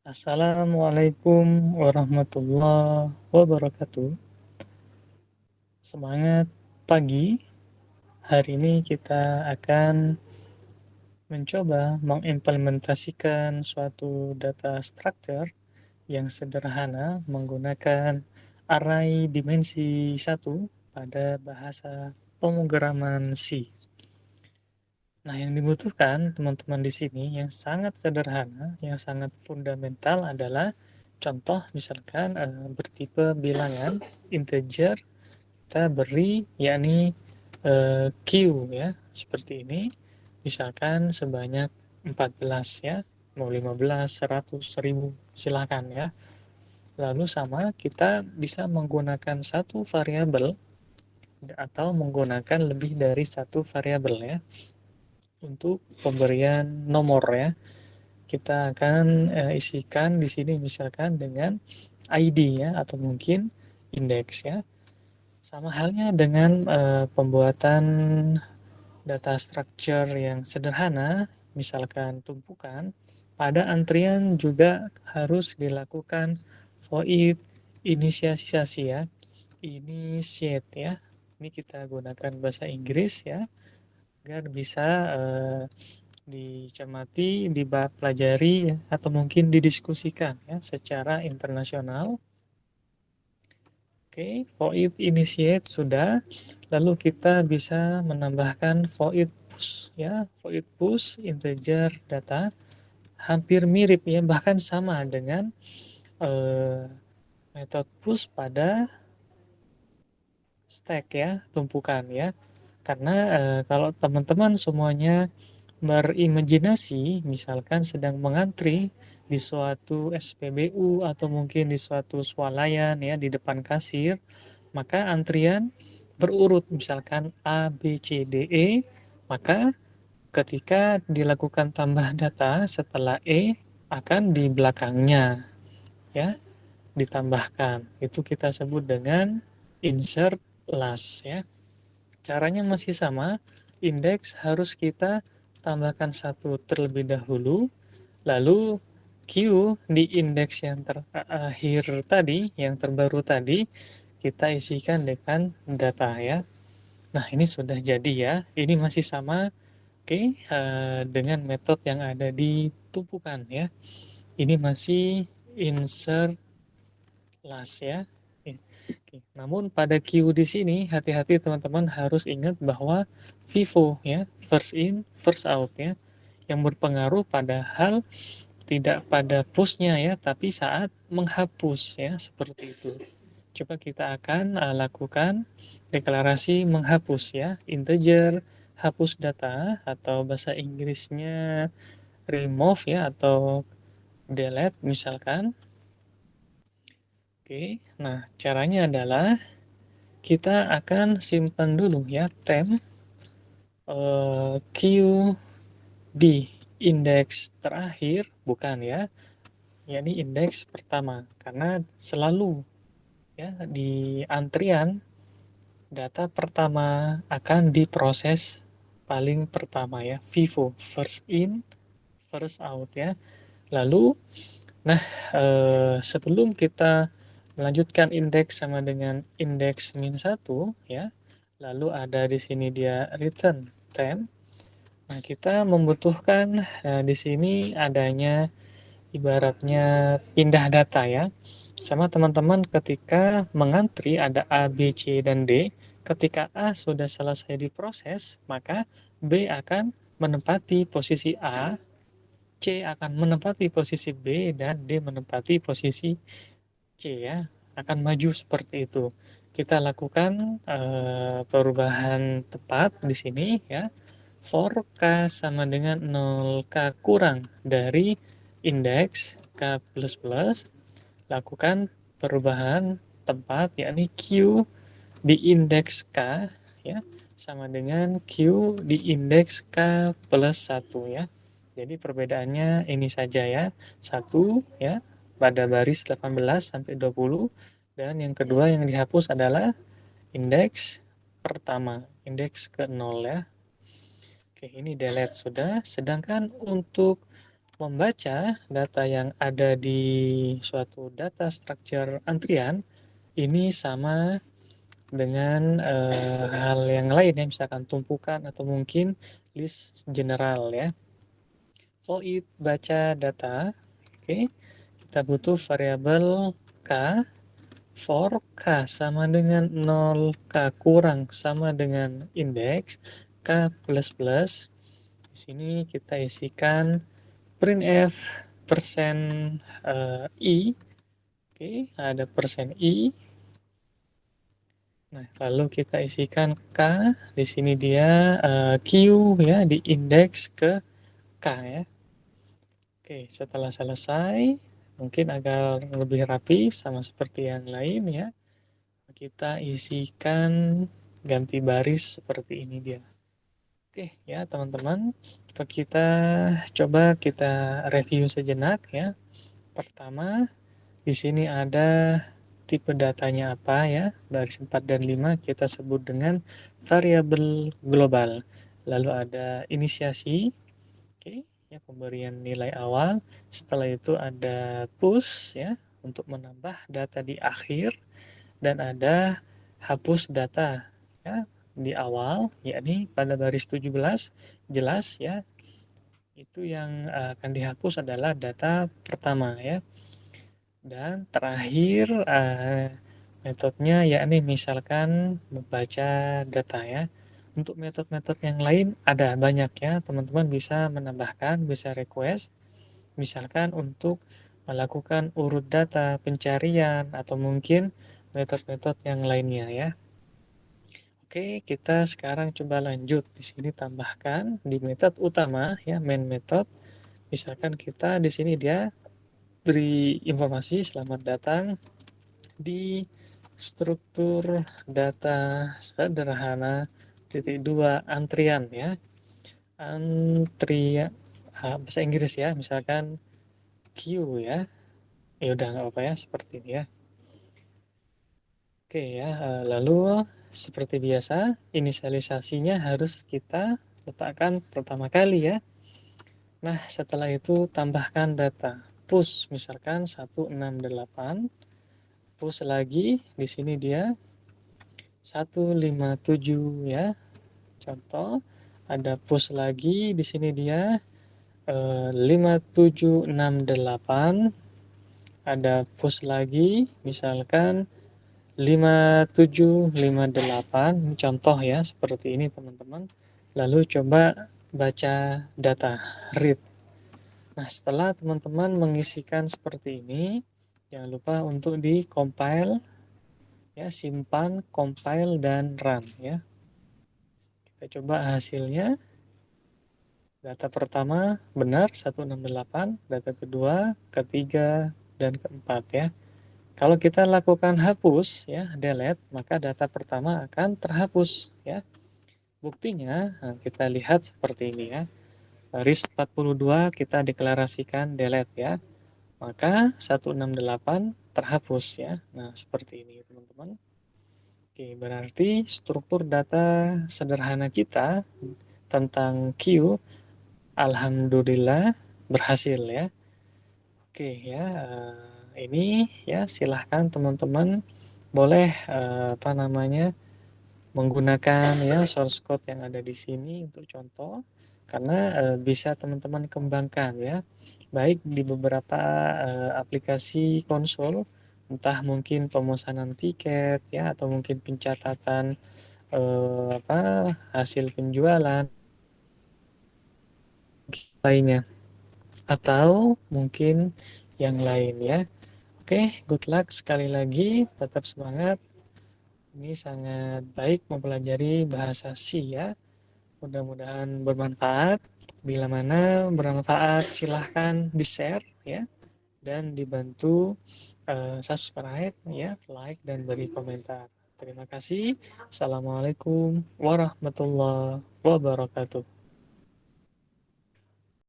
Assalamualaikum warahmatullahi wabarakatuh. Semangat pagi. Hari ini kita akan mencoba mengimplementasikan suatu data structure yang sederhana menggunakan array dimensi 1 pada bahasa pemrograman C. Nah, yang dibutuhkan teman-teman di sini yang sangat sederhana, yang sangat fundamental adalah contoh misalkan bertipe bilangan integer kita beri yakni Q ya, seperti ini. Misalkan sebanyak 14 ya, mau 15, 100, 1000 silakan ya. Lalu sama kita bisa menggunakan satu variabel atau menggunakan lebih dari satu variabel ya untuk pemberian nomor ya. Kita akan isikan di sini misalkan dengan ID ya atau mungkin indeks ya. Sama halnya dengan pembuatan data structure yang sederhana, misalkan tumpukan, pada antrian juga harus dilakukan void inisiasi ya. Initiate ya. Ini kita gunakan bahasa Inggris ya agar bisa dicermati, dipelajari, atau mungkin didiskusikan ya secara internasional. Oke, void initiate sudah. Lalu kita bisa menambahkan void push ya, void push integer data hampir mirip ya, bahkan sama dengan metode push pada stack ya, tumpukan ya. Karena kalau teman-teman semuanya berimajinasi, misalkan sedang mengantri di suatu SPBU atau mungkin di suatu swalayan ya di depan kasir, maka antrian berurut misalkan A, B, C, D, E, maka ketika dilakukan tambah data setelah E akan di belakangnya ya ditambahkan. Itu kita sebut dengan insert last ya. Caranya masih sama, indeks harus kita tambahkan satu terlebih dahulu, lalu Q di indeks yang terakhir tadi, yang terbaru tadi, kita isikan dengan data ya. Nah, ini sudah jadi ya. Ini masih sama, oke, dengan metode yang ada di tumpukan ya. Ini masih insert last ya. Oke. Namun pada Q di sini hati-hati teman-teman harus ingat bahwa FIFO ya, first in, first out ya, yang berpengaruh pada hal tidak pada push-nya ya, tapi saat menghapus ya, seperti itu. Coba kita akan lakukan deklarasi menghapus ya, integer hapus data atau bahasa Inggrisnya remove ya atau delete misalkan. Oke, nah caranya adalah kita akan simpan dulu ya temp Q di indeks terakhir, bukan ya, yakni indeks pertama, karena selalu ya di antrian data pertama akan diproses paling pertama ya, FIFO, first in, first out ya. Lalu, nah sebelum kita melanjutkan indeks sama dengan indeks min 1 ya, lalu ada di sini dia return temp. Nah, kita membutuhkan di sini adanya ibaratnya pindah data ya. Sama teman-teman ketika mengantri ada A, B, C, dan D. Ketika A sudah selesai diproses, maka B akan menempati posisi A, C akan menempati posisi B, dan D menempati posisi C ya. Akan maju seperti itu. Kita lakukan perubahan tepat di sini ya. For K sama dengan 0K kurang dari indeks K++, lakukan perubahan tempat yakni Q di indeks K ya sama dengan Q di indeks K plus 1 ya. Jadi perbedaannya ini saja ya. Satu ya pada baris 18 sampai 20 dan yang kedua yang dihapus adalah indeks pertama, indeks ke 0 ya. Oke, ini delete sudah. Sedangkan untuk membaca data yang ada di suatu data structure antrian ini sama dengan hal yang lain ya, misalkan tumpukan atau mungkin list general ya. For it baca data, oke, kita butuh variabel k. For k sama dengan 0, k kurang sama dengan indeks k plus plus. Di sini kita isikan printf persen i. Oke, ada persen i. Nah, lalu kita isikan k. Di sini dia q ya, di indeks ke k ya. Oke, setelah selesai, mungkin agar lebih rapi sama seperti yang lain ya, kita isikan ganti baris seperti ini dia. Oke ya teman-teman, kita coba kita review sejenak ya. Pertama, di sini ada tipe datanya apa ya. Baris 4 dan 5 kita sebut dengan variabel global. Lalu ada inisiasi, oke, ya pemberian nilai awal. Setelah itu ada push ya untuk menambah data di akhir dan ada hapus data ya di awal, yakni pada baris 17 jelas ya itu yang akan dihapus adalah data pertama ya. Dan terakhir metodenya yakni misalkan membaca data ya. Untuk metode-metode yang lain ada banyak ya, teman-teman bisa menambahkan, bisa request. Misalkan untuk melakukan urut data, pencarian, atau mungkin metode-metode yang lainnya ya. Oke, kita sekarang coba lanjut. Di sini tambahkan di metode utama ya, main method. Misalkan kita di sini dia beri informasi selamat datang di struktur data sederhana titik dua antrian ya. Antrian bahasa Inggris ya, misalkan queue ya. Ya udah nggak apa-apa ya seperti ini ya. Oke ya, lalu seperti biasa inisialisasinya harus kita letakkan pertama kali ya. Nah, setelah itu tambahkan data push misalkan 168, push lagi di sini dia 157 ya. Contoh ada push lagi di sini dia 5768, ada push lagi misalkan 5758, contoh ya seperti ini teman-teman. Lalu coba baca data read. Nah, setelah teman-teman mengisikan seperti ini, jangan lupa untuk di compile ya, simpan, compile dan run ya. Kita coba hasilnya. Data pertama benar 168, data kedua, ketiga, dan keempat ya. Kalau kita lakukan hapus ya, delete, maka data pertama akan terhapus ya. Buktinya kita lihat seperti ini ya. Baris 42 kita deklarasikan delete ya. Maka 168 terhapus ya. Nah, seperti ini teman-teman. Oke, berarti struktur data sederhana kita tentang Q alhamdulillah berhasil ya. Oke ya, ini ya silahkan teman-teman boleh apa namanya menggunakan ya source code yang ada di sini untuk contoh, karena bisa teman-teman kembangkan ya baik di beberapa aplikasi konsol, entah mungkin pemesanan tiket ya atau mungkin pencatatan apa hasil penjualan lainnya atau mungkin yang lain ya. Oke, good luck sekali lagi, tetap semangat. Ini sangat baik mempelajari bahasa C ya. Mudah-mudahan bermanfaat. Bila mana bermanfaat, silahkan di-share ya dan dibantu subscribe ya, like dan beri komentar. Terima kasih. Assalamualaikum warahmatullahi wabarakatuh.